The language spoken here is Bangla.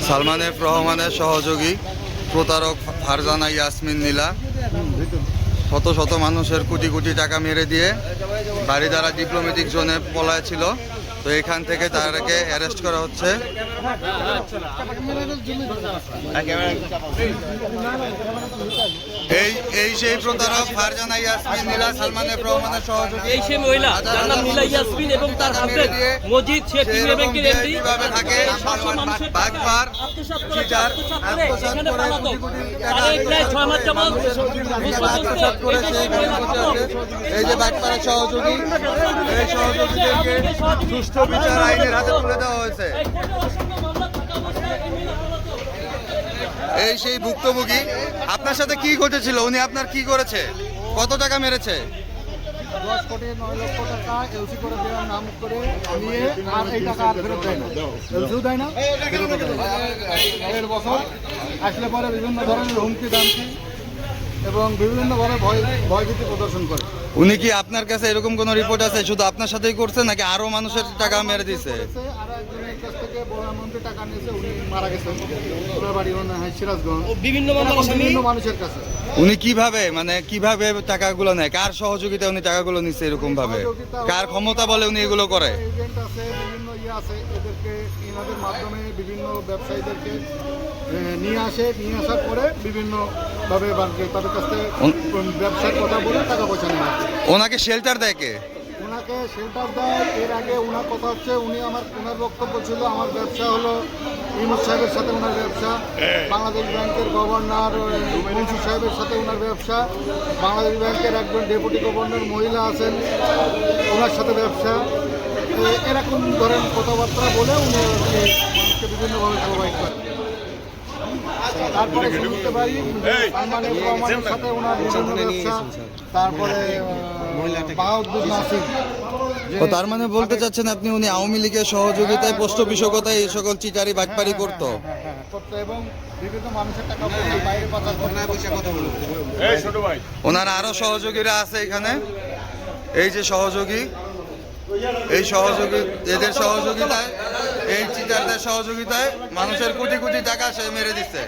সালমান এফ রহমানের সহযোগী প্রতারক ফারজানা ইয়াসমিন নীলা শত শত মানুষের কোটি কোটি টাকা মেরে দিয়ে বারিধারা ডিপ্লোম্যাটিক জোনে পলায় ছিল। তো এখান থেকে তাদেরকে অ্যারেস্ট করা হচ্ছে। এই সেই প্রতারক ফারজানা ইয়াসমিন নীলা সালমান এফ রহমানের সহযোগী। এই সেই মহিলা যার নাম নীলা ইয়াসমিন এবং তার হাজবেন্ড মজিদ, সে প্রিমিয়ার ব্যাংকের এমডি। কিভাবে থাকে বাটপার চিটার আত্মসাৎ করে কোটি কোটি টাকা প্রায় 6 মাস যাবত আত্মসাৎ করে এই যে বাটপারের সহযোগী, এই সহযোগীদেরকে সুষ্ঠু বিচার আইনের হাতে তুলে দেওয়া হয়েছে। এই সেই ভুক্তভোগী। আপনার সাথে কি ঘটেছিল? উনি আপনার কি করেছে? কত টাকা মেরেছে? 10 কোটি 9 লক্ষ টাকা এলসি করে দেওয়ার নাম করে নিয়ে আর এই টাকা আর ফেরত দেয় না, এলসিও দেয় না, ফেরত দেয় না। 1.5 বছর আসলে পরে বিভিন্ন ধরনের হুমকি দামকি এবং বিভিন্নভাবে ভয়ভীতি প্রদর্শন করে। উনি কি আপনার কাছে এরকম কোনো রিপোর্ট আছে শুধু আপনার সাথেই করছে নাকি আরো মানুষের টাকা মেরে দিছে? আর একজনের কাছ থেকে প্রধানমন্ত্রী টাকা নিয়েছে, উনি মারা গেছেন, ওনার বাড়ি সিরাজগঞ্জ। বিভিন্ন মানুষের কাছে উনি কিভাবে কিভাবে টাকাগুলো নেয়? কার সহযোগিতা উনি টাকাগুলো নিচ্ছে এরকম ভাবে? কার ক্ষমতা বলে উনি এগুলো করে? এজেন্ট আছে, বিভিন্ন আছে, এদেরকে এনাদের মাধ্যমে বিভিন্ন ব্যবসায়ীদেরকে নিয়ে আসার পরে বিভিন্নভাবে তাদের কাছ থেকে ব্যবসার কথা বলে টাকা পয়সা নেওয়া। ওনাকে শেল্টার দেয় কে? ওনাকে শেল্টার দেয়। এর আগে ওনার কথা হচ্ছে ওনার বক্তব্য ছিল আমার ব্যবসা হলো ইউনুস সাহেবের সাথে ওনার ব্যবসা, বাংলাদেশ ব্যাংকের গভর্নর মুন্সি সাহেবের সাথে ওনার ব্যবসা, বাংলাদেশ ব্যাংকের একজন ডেপুটি গভর্নর মহিলা আছেন ওনার সাথে ব্যবসা। এরকম ধরেন কথাবার্তা বলে উনি মানুষকে বিভিন্নভাবে প্রোভাইড করেন। তারপরে শুনতে পারি সালমান এফ রহমানের সাথে ওনার বিভিন্ন ব্যবসা। তারপরে বাহাউদ্দিন নাসির। ও তার মানে বলতে চাচ্ছেন আপনি উনি আওয়ামী লীগের সহযোগিতায় পৃষ্ঠপোষকতায় এই সকল চিটারি বাটপারি করতো? করতো এবং বিভিন্ন মানুষের টাকা বাইরে পাচার করতো। ওনার আরো সহযোগীরা আছে এখানে। এই যে সহযোগী, এই সহযোগী, এদের সহযোগিতায়, এই চিটারদের সহযোগিতায় মানুষের কোটি কোটি টাকা সে মেরে দিচ্ছে।